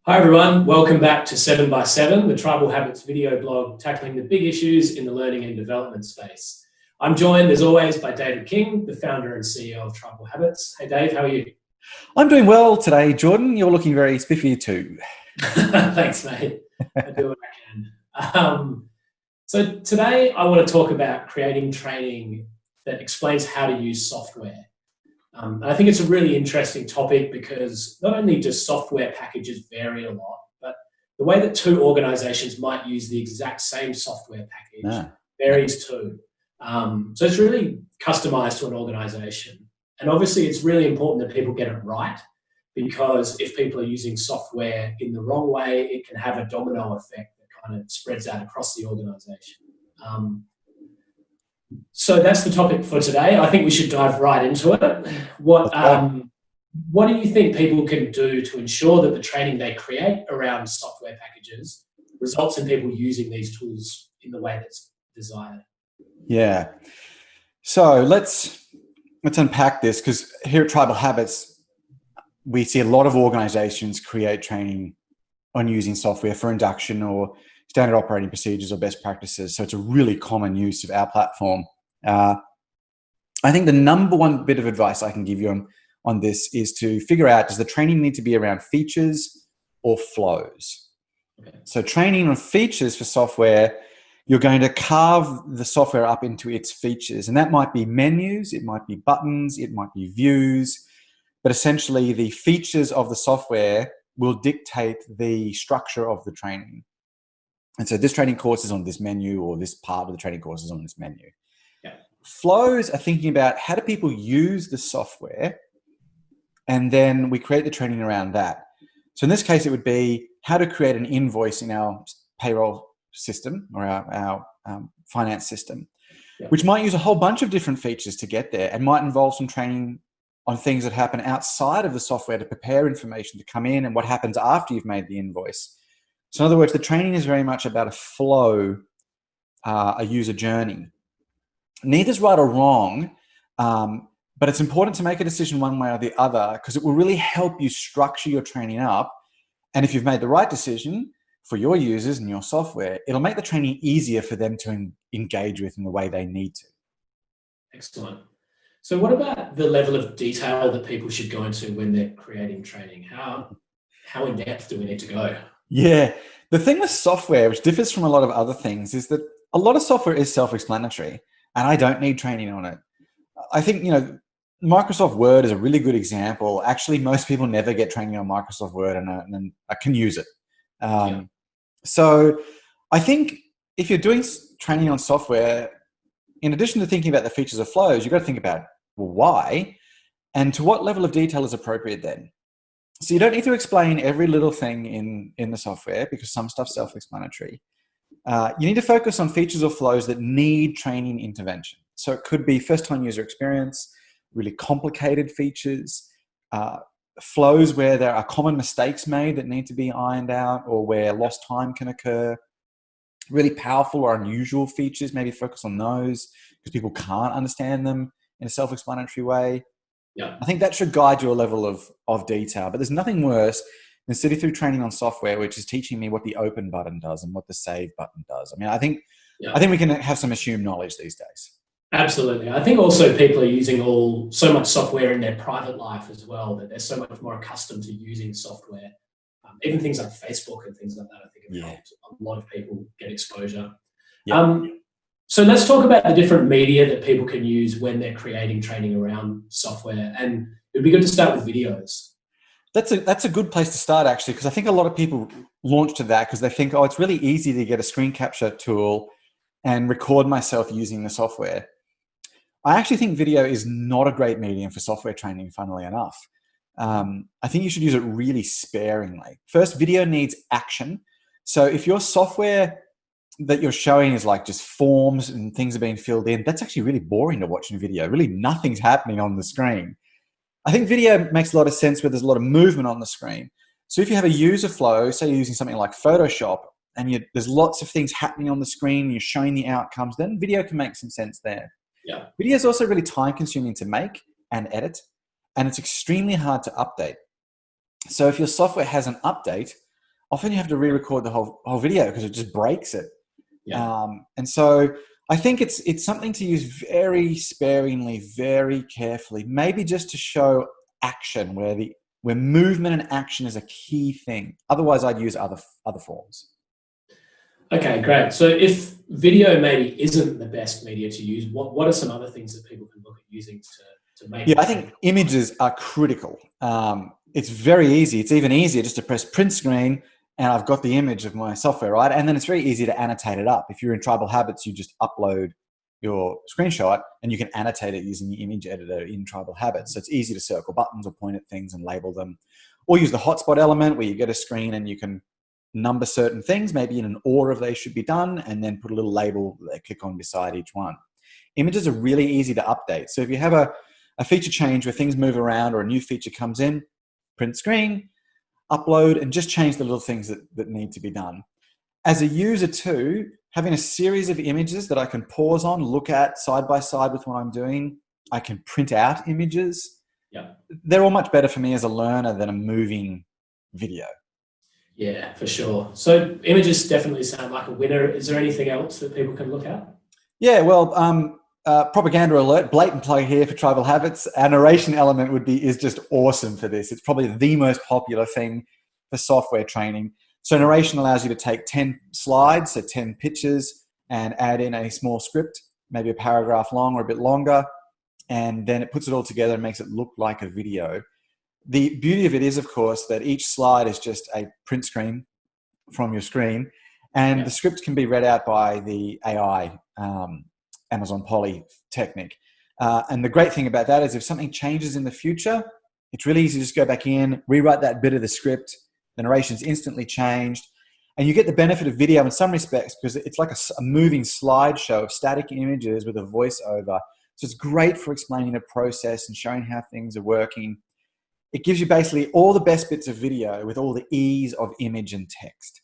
Hi everyone, welcome back to 7 by 7, the Tribal Habits video blog tackling the big issues in the learning and development space. I'm joined as always by David King, the founder and CEO of Tribal Habits. Hey Dave, how are you? I'm doing well today, Jordan. You're looking very spiffy too. Thanks mate, I do what I can. So today I want to talk about creating training that explains how to use software. And I think it's a really interesting topic because not only do software packages vary a lot, but the way that two organizations might use the exact same software package varies too. So it's really customized to an organization. And obviously it's really important that people get it right, because if people are using software in the wrong way, it can have a domino effect that kind of spreads out across the organization. So that's the topic for today. I think we should dive right into it. What do you think people can do to ensure that the training they create around software packages results in people using these tools in the way that's desired? Yeah. So let's unpack this, because here at Tribal Habits, we see a lot of organizations create training on using software for induction or standard operating procedures or best practices. So it's a really common use of our platform. I think the number one bit of advice I can give you on this is to figure out, does the training need to be around features or flows? Okay. So training on features for software, you're going to carve the software up into its features. And that might be menus, it might be buttons, it might be views. But essentially the features of the software will dictate the structure of the training. And so this training course is on this menu, or this part of the training course is on this menu. Yeah. Flows are thinking about, how do people use the software? And then we create the training around that. So in this case, it would be how to create an invoice in our payroll system or our finance system, which might use a whole bunch of different features to get there, and might involve some training on things that happen outside of the software to prepare information to come in, and what happens after you've made the invoice. So in other words, the training is very much about a flow, a user journey. Neither's right or wrong, but it's important to make a decision one way or the other, because it will really help you structure your training up. And if you've made the right decision for your users and your software, it'll make the training easier for them to engage with in the way they need to. Excellent. So what about the level of detail that people should go into when they're creating training? How in depth do we need to go? Yeah, the thing with software, which differs from a lot of other things, is that a lot of software is self-explanatory, and I don't need training on it. I think, Microsoft Word is a really good example. Actually, most people never get training on Microsoft Word, and I can use it. So I think if you're doing training on software, in addition to thinking about the features of flows, you've got to think about, well, why, and to what level of detail is appropriate then. So you don't need to explain every little thing in the software, because some stuff's self-explanatory. You need to focus on features or flows that need training intervention. So it could be first-time user experience, really complicated features, flows where there are common mistakes made that need to be ironed out, or where lost time can occur. Really powerful or unusual features, maybe focus on those, because people can't understand them in a self-explanatory way. Yeah. I think that should guide your level of detail. But there's nothing worse than sitting through training on software which is teaching me what the open button does and what the save button does. I mean, I think we can have some assumed knowledge these days. Absolutely. I think also people are using so much software in their private life as well, that they're so much more accustomed to using software. Even things like Facebook and things like that, I think have helped a lot of people get exposure. Yeah. So let's talk about the different media that people can use when they're creating training around software. And it would be good to start with videos. That's a good place to start, actually, because I think a lot of people launch to that because they think, oh, it's really easy to get a screen capture tool and record myself using the software. I actually think video is not a great medium for software training, funnily enough. I think you should use it really sparingly. First, video needs action. So if your software that you're showing is like just forms and things are being filled in, that's actually really boring to watch in video. Really, nothing's happening on the screen. I think video makes a lot of sense where there's a lot of movement on the screen. So if you have a user flow, say you're using something like Photoshop, and there's lots of things happening on the screen, and you're showing the outcomes, then video can make some sense there. Yeah. Video is also really time consuming to make and edit, and it's extremely hard to update. So if your software has an update, often you have to re-record the whole video because it just breaks it. Yeah. And so I think it's something to use very sparingly, very carefully, maybe just to show action where movement and action is a key thing. Otherwise, I'd use other forms. Okay, great. So if video maybe isn't the best media to use, what are some other things that people can look at using to make? Yeah, I think images are critical. It's very easy. It's even easier just to press print screen and I've got the image of my software, right? And then it's very easy to annotate it up. If you're in Tribal Habits, you just upload your screenshot and you can annotate it using the image editor in Tribal Habits. So it's easy to circle buttons or point at things and label them. Or use the hotspot element where you get a screen and you can number certain things, maybe in an order of they should be done, and then put a little label that they click on beside each one. Images are really easy to update. So if you have a feature change where things move around or a new feature comes in, print screen, upload, and just change the little things that need to be done. As a user too, having a series of images that I can pause on, look at side by side with what I'm doing. I can print out images. Yeah. They're all much better for me as a learner than a moving video. Yeah, for sure. So images definitely sound like a winner. Is there anything else that people can look at? Yeah, well, propaganda alert, blatant plug here for Tribal Habits. Our narration element is just awesome for this. It's probably the most popular thing for software training. So narration allows you to take 10 slides, so 10 pictures, and add in a small script, maybe a paragraph long or a bit longer, and then it puts it all together and makes it look like a video. The beauty of it is, of course, that each slide is just a print screen from your screen, and the script can be read out by the AI, Amazon Poly technique. And the great thing about that is if something changes in the future, it's really easy to just go back in, rewrite that bit of the script, the narration's instantly changed, and you get the benefit of video in some respects because it's like a moving slideshow of static images with a voiceover. So it's great for explaining a process and showing how things are working. It gives you basically all the best bits of video with all the ease of image and text.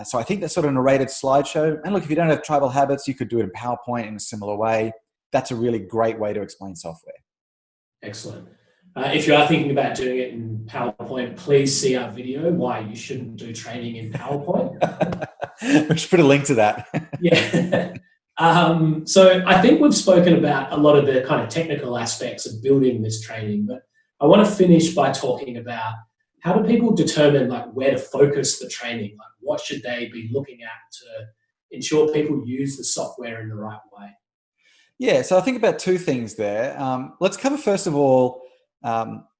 So I think that sort of narrated slideshow, and look, if you don't have Tribal Habits, you could do it in PowerPoint in a similar way. That's a really great way to explain software. Excellent. If you are thinking about doing it in PowerPoint, please see our video, why you shouldn't do training in PowerPoint. We should put a link to that. Yeah. So I think we've spoken about a lot of the kind of technical aspects of building this training, but I want to finish by talking about how do people determine like where to focus the training? Like what should they be looking at to ensure people use the software in the right way? Yeah, so I think about two things there. Let's cover first of all,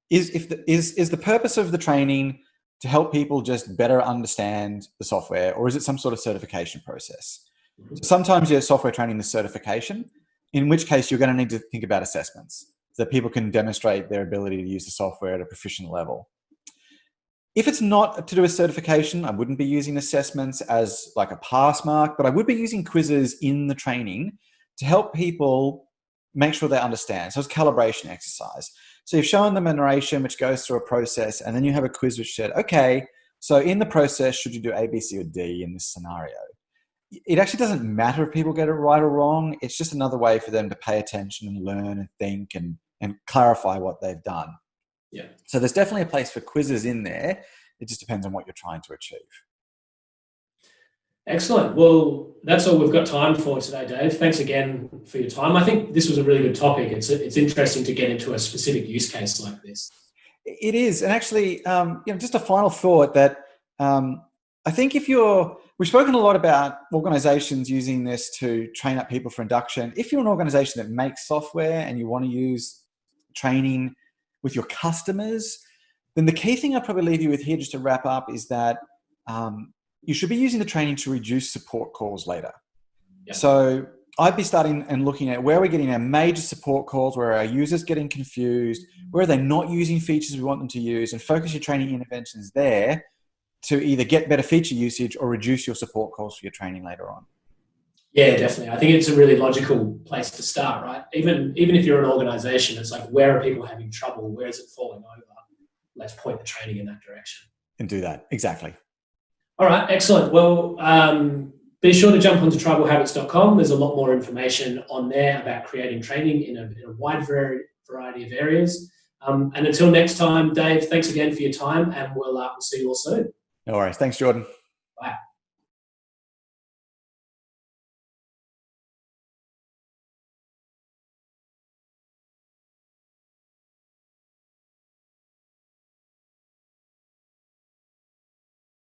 is the purpose of the training to help people just better understand the software, or is it some sort of certification process? So sometimes your software training is certification, in which case you're going to need to think about assessments so that people can demonstrate their ability to use the software at a proficient level. If it's not to do with certification, I wouldn't be using assessments as like a pass mark, but I would be using quizzes in the training to help people make sure they understand. So it's a calibration exercise. So you've shown them a narration which goes through a process, and then you have a quiz which said, okay, so in the process, should you do A, B, C, or D in this scenario? It actually doesn't matter if people get it right or wrong. It's just another way for them to pay attention and learn and think and clarify what they've done. Yeah. So there's definitely a place for quizzes in there. It just depends on what you're trying to achieve. Excellent. Well, that's all we've got time for today, Dave. Thanks again for your time. I think this was a really good topic. It's interesting to get into a specific use case like this. It is. And actually, just a final thought that I think we've spoken a lot about organizations using this to train up people for induction. If you're an organization that makes software and you want to use training with your customers, then the key thing I'll probably leave you with here just to wrap up is that you should be using the training to reduce support calls later. Yeah. So I'd be starting and looking at where we're getting our major support calls, where our users getting confused, where are they not using features we want them to use, and focus your training interventions there to either get better feature usage or reduce your support calls for your training later on. Yeah, definitely. I think it's a really logical place to start, right? Even if you're an organization, it's like, where are people having trouble? Where is it falling over? Let's point the training in that direction. And do that. Exactly. All right, excellent. Well, be sure to jump onto tribalhabits.com. There's a lot more information on there about creating training in a wide variety of areas. And until next time, Dave, thanks again for your time, and we'll see you all soon. No worries. Thanks, Jordan. Bye.